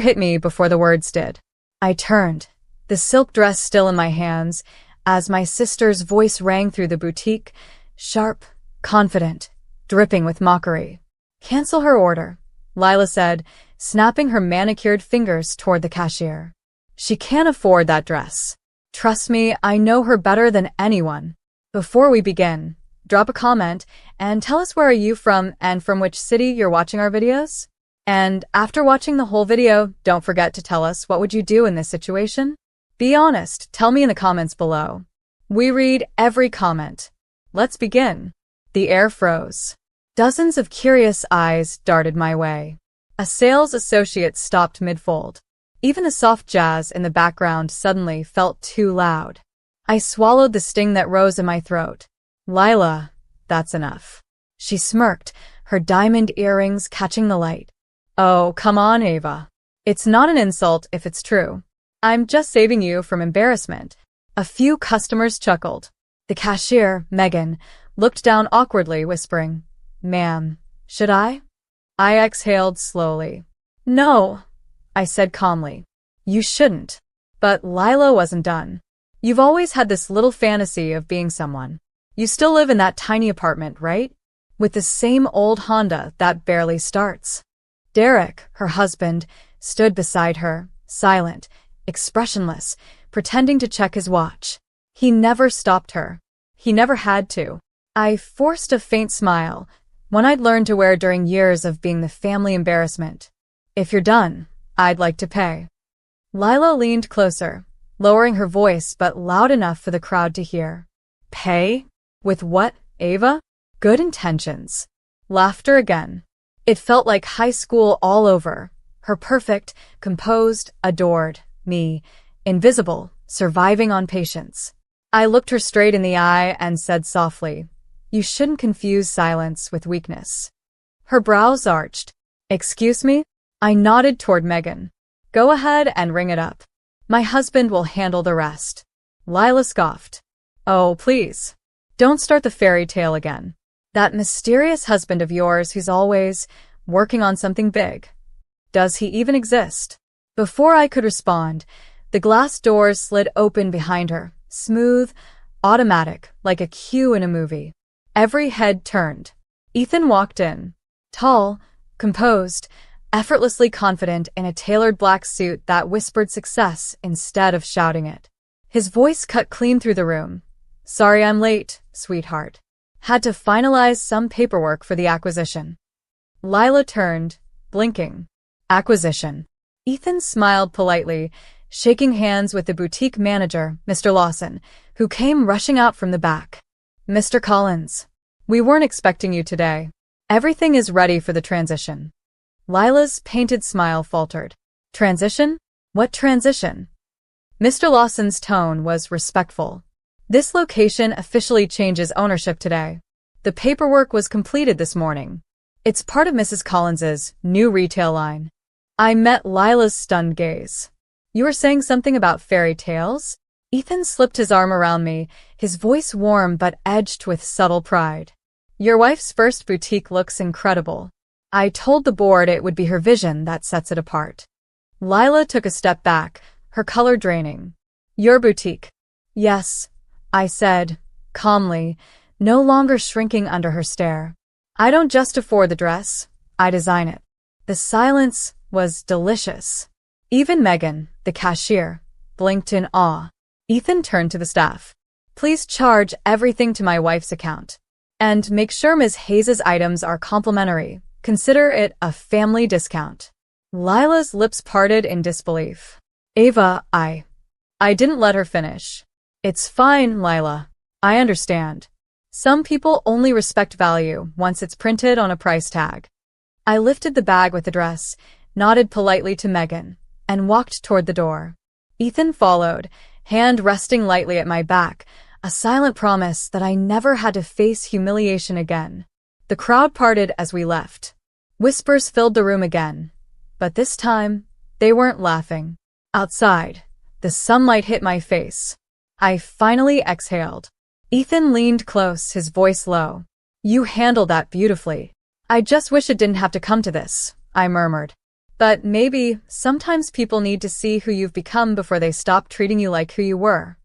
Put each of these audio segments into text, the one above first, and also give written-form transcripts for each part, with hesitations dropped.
hit me before the words did. I turned, the silk dress still in my hands, as my sister's voice rang through the boutique, sharp, confident, dripping with mockery. "Cancel her order," Lila said, snapping her manicured fingers toward the cashier. "She can't afford that dress. Trust me, I know her better than anyone." Before we begin, drop a comment and tell us where are you from and from which city you're watching our videos. And after watching the whole video, don't forget to tell us what would you do in this situation? Be honest, tell me in the comments below. We read every comment. Let's begin. The air froze. Dozens of curious eyes darted my way. A sales associate stopped mid-fold. Even the soft jazz in the background suddenly felt too loud. I swallowed the sting that rose in my throat. "Lila, that's enough." She smirked, her diamond earrings catching the light. "Oh, come on, Ava. It's not an insult if it's true. I'm just saving you from embarrassment." A few customers chuckled. The cashier, Megan, looked down awkwardly, whispering, "Ma'am, should I?" I exhaled slowly. "No," I said calmly. "You shouldn't." But Lila wasn't done. "You've always had this little fantasy of being someone. You still live in that tiny apartment, right? With the same old Honda that barely starts." Derek, her husband, stood beside her, silent, expressionless, pretending to check his watch. He never stopped her. He never had to. I forced a faint smile, one I'd learned to wear during years of being the family embarrassment. "If you're done, I'd like to pay." Lila leaned closer, lowering her voice but loud enough for the crowd to hear. "Pay? With what, Ava?" "Good intentions." Laughter again. It felt like high school all over. Her perfect, composed, adored me, invisible, surviving on patience. I looked her straight in the eye and said softly, "You shouldn't confuse silence with weakness." Her brows arched. "Excuse me?" I nodded toward Megan. "Go ahead and ring it up. My husband will handle the rest." Lila scoffed. "Oh, please. Don't start the fairy tale again. That mysterious husband of yours who's always working on something big. Does he even exist?" Before I could respond, the glass doors slid open behind her, smooth, automatic, like a cue in a movie. Every head turned. Ethan walked in. Tall, composed, effortlessly confident in a tailored black suit that whispered success instead of shouting it. His voice cut clean through the room. "Sorry I'm late, sweetheart. Had to finalize some paperwork for the acquisition." Lila turned, blinking. "Acquisition." Ethan smiled politely, shaking hands with the boutique manager, Mr. Lawson, who came rushing out from the back. "Mr. Collins, we weren't expecting you today. Everything is ready for the transition." Lila's painted smile faltered. "Transition? What transition?" Mr. Lawson's tone was respectful. "This location officially changes ownership today. The paperwork was completed this morning. It's part of Mrs. Collins's new retail line." I met Lila's stunned gaze. "You were saying something about fairy tales?" Ethan slipped his arm around me, his voice warm but edged with subtle pride. "Your wife's first boutique looks incredible. I told the board it would be her vision that sets it apart." Lila took a step back, her color draining. "Your boutique?" "Yes," I said, calmly, no longer shrinking under her stare. "I don't just afford the dress, I design it." The silence was delicious. Even Megan, the cashier, blinked in awe. Ethan turned to the staff. "Please charge everything to my wife's account. And make sure Ms. Hayes' items are complimentary. Consider it a family discount." Lila's lips parted in disbelief. "Ava, I didn't let her finish." "It's fine, Lila. I understand. Some people only respect value once it's printed on a price tag." I lifted the bag with the dress, nodded politely to Megan, and walked toward the door. Ethan followed, hand resting lightly at my back, a silent promise that I never had to face humiliation again. The crowd parted as we left. Whispers filled the room again, but this time, they weren't laughing. Outside, the sunlight hit my face. I finally exhaled. Ethan leaned close, his voice low. "You handled that beautifully. I just wish it didn't have to come to this," I murmured. But maybe sometimes people need to see who you've become before they stop treating you like who you were.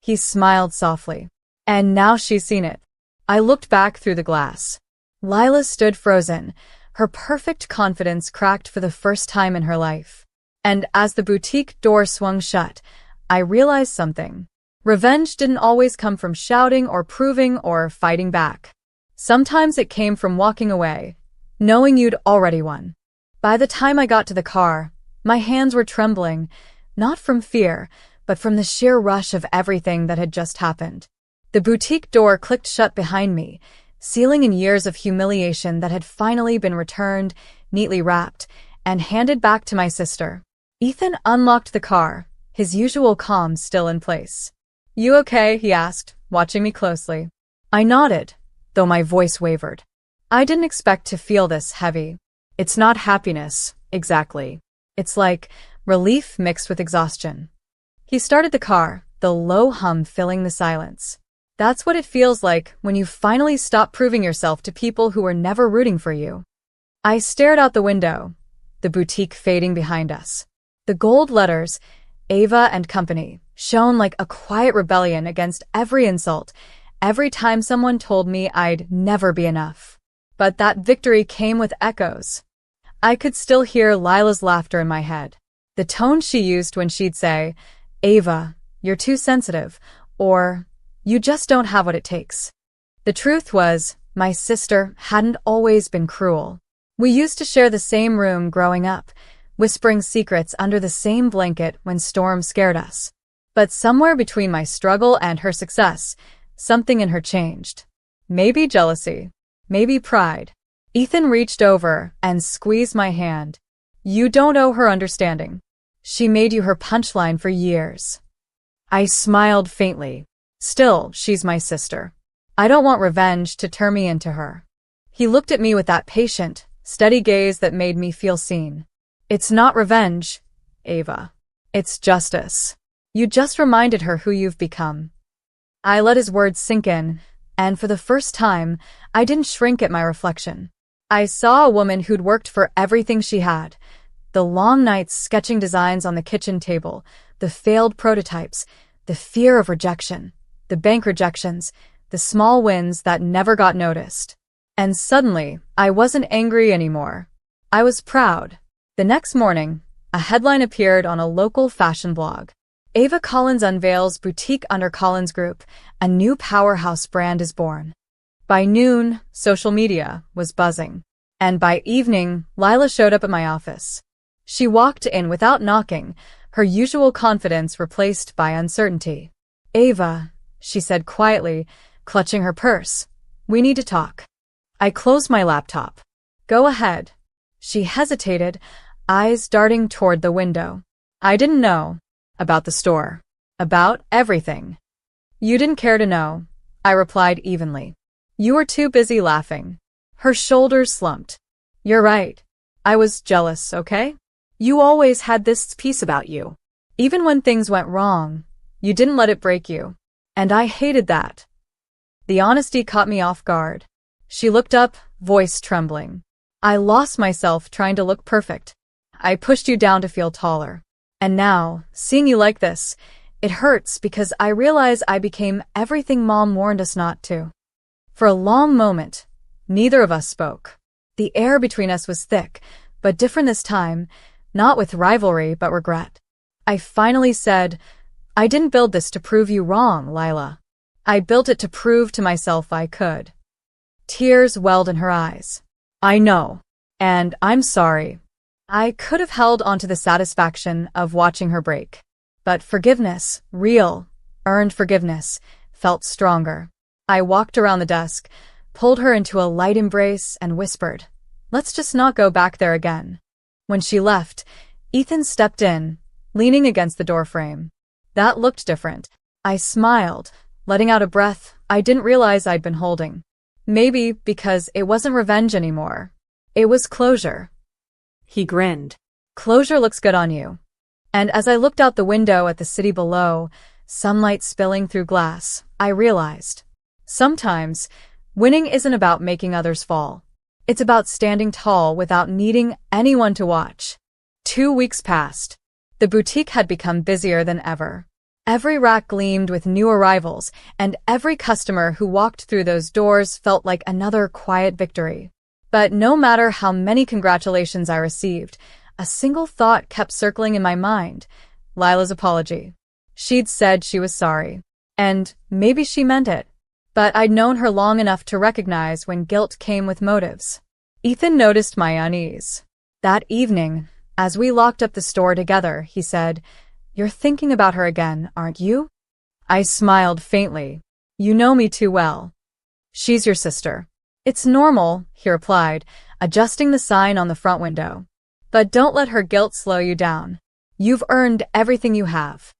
He smiled softly. And now she's seen it. I looked back through the glass. Lila stood frozen, her perfect confidence cracked for the first time in her life. And as the boutique door swung shut, I realized something. Revenge didn't always come from shouting or proving or fighting back. Sometimes it came from walking away, knowing you'd already won. By the time I got to the car, my hands were trembling, not from fear, but from the sheer rush of everything that had just happened. The boutique door clicked shut behind me, sealing in years of humiliation that had finally been returned, neatly wrapped, and handed back to my sister. Ethan unlocked the car, his usual calm still in place. "You okay?" he asked, watching me closely. I nodded, though my voice wavered. I didn't expect to feel this heavy. It's not happiness, exactly. It's like relief mixed with exhaustion. He started the car, the low hum filling the silence. That's what it feels like when you finally stop proving yourself to people who were never rooting for you. I stared out the window, the boutique fading behind us. The gold letters, Ava and Company, shone like a quiet rebellion against every insult, every time someone told me I'd never be enough. But that victory came with echoes. I could still hear Lila's laughter in my head. The tone she used when she'd say, "Ava, you're too sensitive," or "You just don't have what it takes." The truth was, my sister hadn't always been cruel. We used to share the same room growing up, whispering secrets under the same blanket when storms scared us. But somewhere between my struggle and her success, something in her changed. Maybe jealousy, maybe pride. Ethan reached over and squeezed my hand. "You don't owe her understanding. She made you her punchline for years." I smiled faintly. Still, she's my sister. I don't want revenge to turn me into her. He looked at me with that patient, steady gaze that made me feel seen. "It's not revenge, Ava. It's justice. You just reminded her who you've become." I let his words sink in, and for the first time, I didn't shrink at my reflection. I saw a woman who'd worked for everything she had. The long nights sketching designs on the kitchen table, the failed prototypes, the fear of rejection, the bank rejections, the small wins that never got noticed. And suddenly, I wasn't angry anymore. I was proud. The next morning, a headline appeared on a local fashion blog. Ava Collins unveils boutique under Collins Group. A new powerhouse brand is born. By noon, social media was buzzing. And by evening, Lila showed up at my office. She walked in without knocking, her usual confidence replaced by uncertainty. "Ava," she said quietly, clutching her purse, "we need to talk." I closed my laptop. "Go ahead." She hesitated, eyes darting toward the window. "I didn't know. About the store. About everything." "You didn't care to know," I replied evenly. "You were too busy laughing." Her shoulders slumped. "You're right. I was jealous, okay? You always had this piece about you. Even when things went wrong, you didn't let it break you. And I hated that." The honesty caught me off guard. She looked up, voice trembling. "I lost myself trying to look perfect. I pushed you down to feel taller. And now, seeing you like this, it hurts because I realize I became everything Mom warned us not to." For a long moment, neither of us spoke. The air between us was thick, but different this time, not with rivalry but regret. I finally said, "I didn't build this to prove you wrong, Lila. I built it to prove to myself I could." Tears welled in her eyes. "I know. And I'm sorry." I could have held onto the satisfaction of watching her break. But forgiveness, real, earned forgiveness, felt stronger. I walked around the desk, pulled her into a light embrace, and whispered, "Let's just not go back there again." When she left, Ethan stepped in, leaning against the doorframe. That looked different. I smiled, letting out a breath I didn't realize I'd been holding. Maybe because it wasn't revenge anymore. It was closure. He grinned. "Closure looks good on you." And as I looked out the window at the city below, sunlight spilling through glass, I realized, sometimes, winning isn't about making others fall. It's about standing tall without needing anyone to watch. 2 weeks passed. The boutique had become busier than ever. Every rack gleamed with new arrivals, and every customer who walked through those doors felt like another quiet victory. But no matter how many congratulations I received, a single thought kept circling in my mind: Lila's apology. She'd said she was sorry. And maybe she meant it. But I'd known her long enough to recognize when guilt came with motives. Ethan noticed my unease. That evening, as we locked up the store together, he said, "You're thinking about her again, aren't you?" I smiled faintly. "You know me too well." "She's your sister." "It's normal," he replied, adjusting the sign on the front window. "But don't let her guilt slow you down. You've earned everything you have."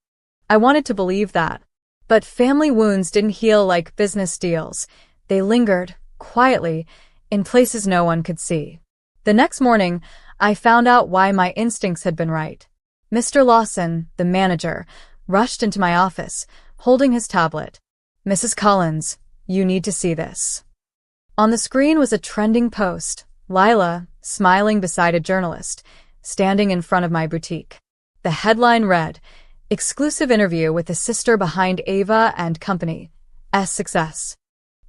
I wanted to believe that. But family wounds didn't heal like business deals. They lingered, quietly, in places no one could see. The next morning, I found out why my instincts had been right. Mr. Lawson, the manager, rushed into my office, holding his tablet. "Mrs. Collins, you need to see this." On the screen was a trending post: Lila, smiling beside a journalist, standing in front of my boutique. The headline read, "Exclusive interview with the sister behind Ava and Company. S success."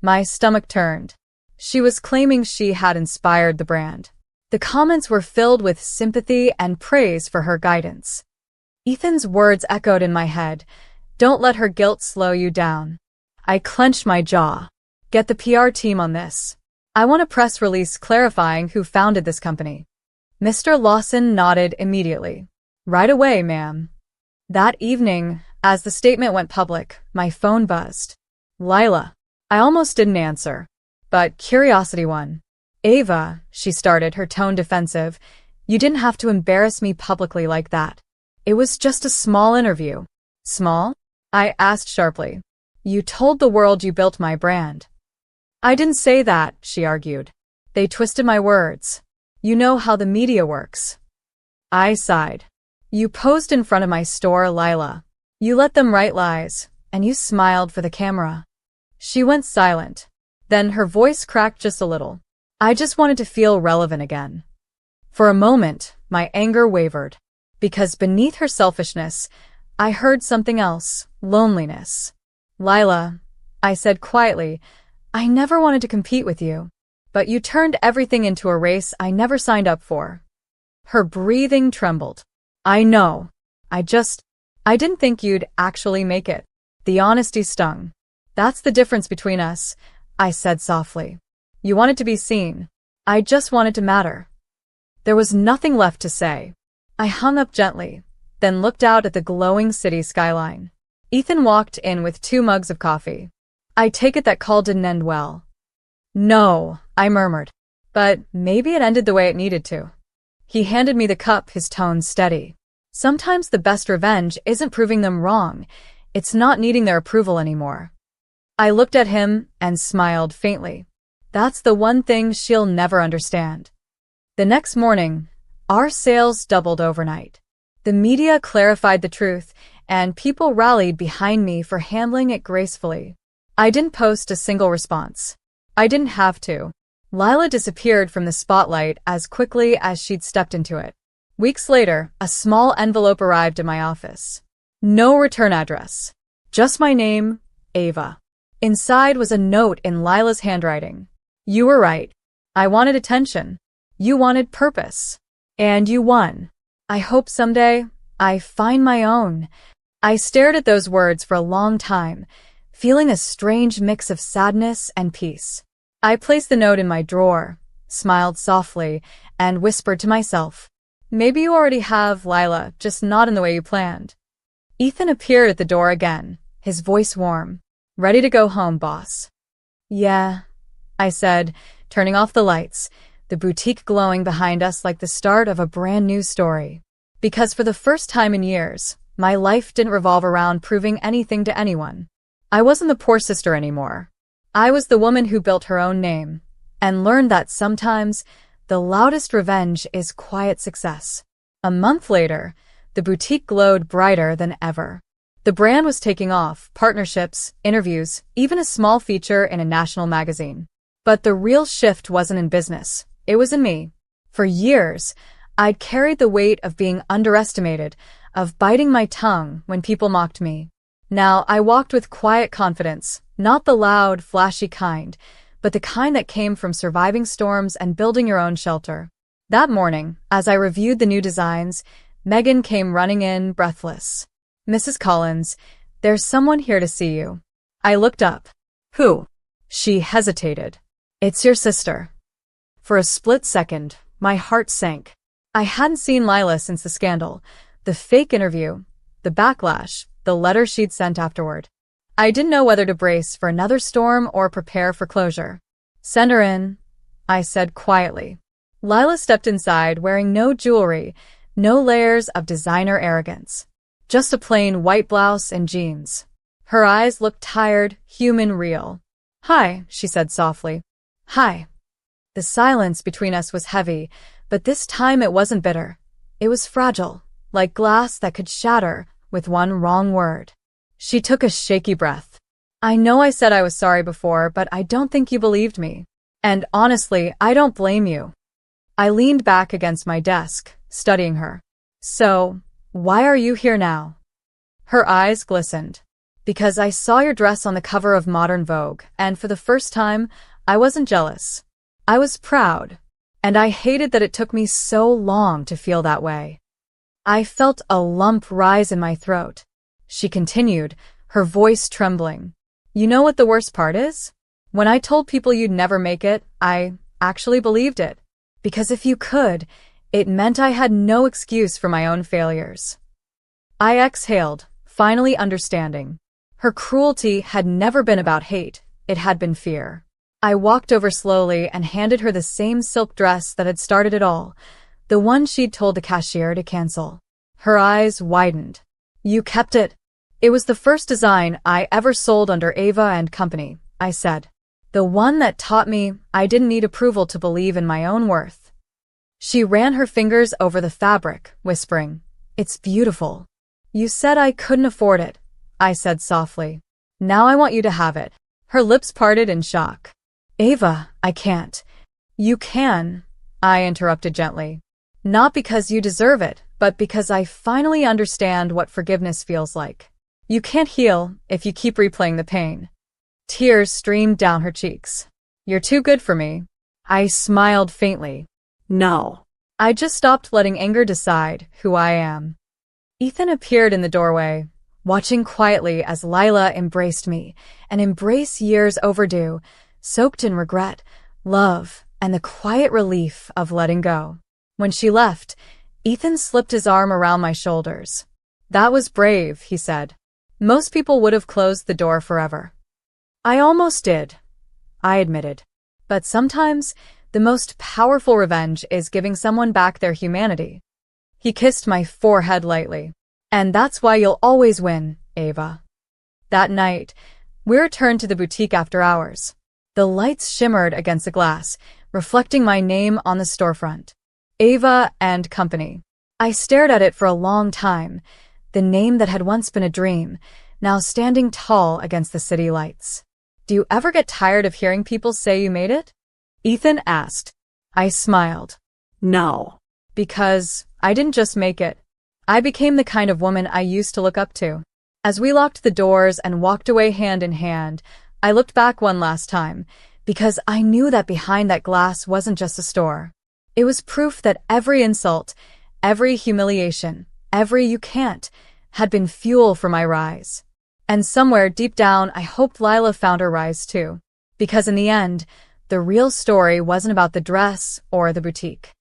My stomach turned. She was claiming she had inspired the brand. The comments were filled with sympathy and praise for her guidance. Ethan's words echoed in my head: "Don't let her guilt slow you down." I clenched my jaw. "Get the PR team on this. I want a press release clarifying who founded this company." Mr. Lawson nodded immediately. "Right away, ma'am." That evening, as the statement went public, my phone buzzed. "Lila." I almost didn't answer, but curiosity won. "Ava," she started, her tone defensive, "you didn't have to embarrass me publicly like that. It was just a small interview." "Small?" I asked sharply. "You told the world you built my brand." "I didn't say that," she argued. "They twisted my words. You know how the media works." I sighed. "You posed in front of my store, Lila. You let them write lies, and you smiled for the camera." She went silent. Then her voice cracked just a little. "I just wanted to feel relevant again." For a moment, my anger wavered. Because beneath her selfishness, I heard something else: loneliness. "Lila," I said quietly, "I never wanted to compete with you. But you turned everything into a race I never signed up for." Her breathing trembled. "I know. I didn't think you'd actually make it." The honesty stung. "That's the difference between us," I said softly. "You wanted to be seen. I just wanted to matter." There was nothing left to say. I hung up gently, then looked out at the glowing city skyline. Ethan walked in with 2 mugs of coffee. "I take it that call didn't end well." "No," I murmured. "But maybe it ended the way it needed to." He handed me the cup, his tone steady. "Sometimes the best revenge isn't proving them wrong. It's not needing their approval anymore." I looked at him and smiled faintly. That's the one thing she'll never understand. The next morning, our sales doubled overnight. The media clarified the truth, and people rallied behind me for handling it gracefully. I didn't post a single response. I didn't have to. Lila disappeared from the spotlight as quickly as she'd stepped into it. Weeks later, a small envelope arrived at my office. No return address. Just my name, Ava. Inside was a note in Lila's handwriting. "You were right. I wanted attention. You wanted purpose. And you won. I hope someday I find my own." I stared at those words for a long time, feeling a strange mix of sadness and peace. I placed the note in my drawer, smiled softly, and whispered to myself, "Maybe you already have, Lila, just not in the way you planned." Ethan appeared at the door again, his voice warm. "Ready to go home, boss?" "Yeah," I said, turning off the lights, the boutique glowing behind us like the start of a brand new story. Because for the first time in years, my life didn't revolve around proving anything to anyone. I wasn't the poor sister anymore. I was the woman who built her own name, and learned that sometimes the loudest revenge is quiet success. A month later, the boutique glowed brighter than ever. The brand was taking off: partnerships, interviews, even a small feature in a national magazine. But the real shift wasn't in business. It was in me. For years, I'd carried the weight of being underestimated, of biting my tongue when people mocked me. Now I walked with quiet confidence, not the loud, flashy kind, but the kind that came from surviving storms and building your own shelter. That morning, as I reviewed the new designs, Megan came running in, breathless. "Mrs. Collins, there's someone here to see you." I looked up. "Who?" She hesitated. "It's your sister." For a split second, my heart sank. I hadn't seen Lila since the scandal, the fake interview, the backlash, the letter she'd sent afterward. I didn't know whether to brace for another storm or prepare for closure. "Send her in," I said quietly. Lila stepped inside wearing no jewelry, no layers of designer arrogance. Just a plain white blouse and jeans. Her eyes looked tired, human, real. "Hi," she said softly. "Hi." The silence between us was heavy, but this time it wasn't bitter. It was fragile, like glass that could shatter with one wrong word. She took a shaky breath. "I know I said I was sorry before, but I don't think you believed me. And honestly, I don't blame you." I leaned back against my desk, studying her. "So, why are you here now?" Her eyes glistened. "Because I saw your dress on the cover of Modern Vogue, and for the first time, I wasn't jealous. I was proud, and I hated that it took me so long to feel that way." I felt a lump rise in my throat. She continued, her voice trembling. "You know what the worst part is? When I told people you'd never make it, I actually believed it. Because if you could, it meant I had no excuse for my own failures." I exhaled, finally understanding. Her cruelty had never been about hate, it had been fear. I walked over slowly and handed her the same silk dress that had started it all, the one she'd told the cashier to cancel. Her eyes widened. "You kept it." "It was the first design I ever sold under Ava and Company," I said. "The one that taught me I didn't need approval to believe in my own worth." She ran her fingers over the fabric, whispering, "It's beautiful." "You said I couldn't afford it," I said softly. "Now I want you to have it." Her lips parted in shock. "Ava, I can't." "You can," I interrupted gently. "Not because you deserve it, but because I finally understand what forgiveness feels like. You can't heal if you keep replaying the pain." Tears streamed down her cheeks. "You're too good for me." I smiled faintly. "No." I just stopped letting anger decide who I am. Ethan appeared in the doorway, watching quietly as Lila embraced me, an embrace years overdue, soaked in regret, love, and the quiet relief of letting go. When she left, Ethan slipped his arm around my shoulders. "That was brave," he said. "Most people would have closed the door forever." "I almost did," I admitted. "But sometimes, the most powerful revenge is giving someone back their humanity." He kissed my forehead lightly. "And that's why you'll always win, Ava." That night, we returned to the boutique after hours. The lights shimmered against the glass, reflecting my name on the storefront. Ava and Company. I stared at it for a long time, the name that had once been a dream, now standing tall against the city lights. "Do you ever get tired of hearing people say you made it?" Ethan asked. I smiled. "No." "Because I didn't just make it. I became the kind of woman I used to look up to." As we locked the doors and walked away hand in hand, I looked back one last time, because I knew that behind that glass wasn't just a store. It was proof that every insult, every humiliation, every "you can't," had been fuel for my rise. And somewhere deep down, I hoped Lila found her rise too. Because in the end, the real story wasn't about the dress or the boutique.